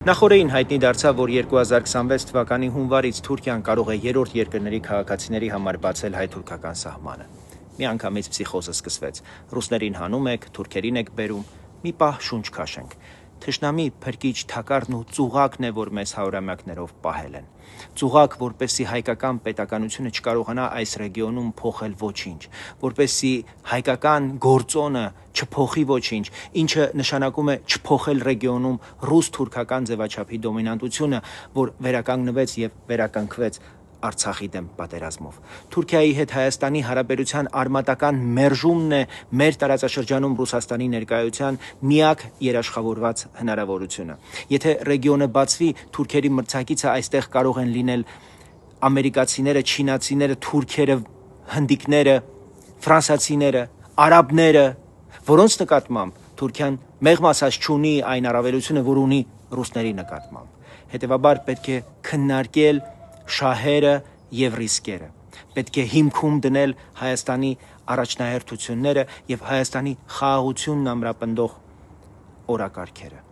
Նախորդին հայտնի դարձավ, որ 2026 թվականի հունվարից Թուրքիան կարող է երրորդ երկրների քաղաքացիների համար բացել հայ-թուրքական սահմանը։ Միանգամից փսիխոզը սկսվեց։ Ռուսներին հանում եք, թուրքերին եք բերում, մի պահ շունչ քաշենք։ Թշնամի փրկիչ թակարդն ու ծուղակն է, որ մեզ հարյուրամյակներով պահել են։ Ծուղակ, որպեսզի հայկական պետականությունը չկարողանա այս ռեգիոնում փոխել ոչինչ, որպեսզի հայկական գործոնը չփոխի ոչինչ, ինչը նշանակում է չփոխել ռեգիոնում ռուս-թուրքական ձևաչափի դոմինանտությունը, որ վերականգնվեց եւ վերականգնվեց Արցախի դեմ պատերազմով։ Թուրքիայի հետ Հայաստանի հարաբերության արմատական մերժումն է մեր տարածաշրջանում Ռուսաստանի ներկայության միակ երաշխավորված հնարավորությունը։ Եթե ռեգիոնը բացվի, թուրքերի մրցակիցը այստեղ կարող են լինել ամերիկացիները, չինացիները, թուրքերը, հնդիկները, ֆրանսիացիները, արաբները, որոնց նկատմամբ Թուրքիան մեղմ ասած չունի այն առավելությունը, որ ունի ռուսների նկատմամբ։ Հետևաբար պետք է քննարկել շահերը եւ ռիսկերը։ Պետք է հիմքում դնել Հայաստանի առաջնահերթությունները եւ Հայաստանի խաղաղությունն ամրապնդող օրակարգերը։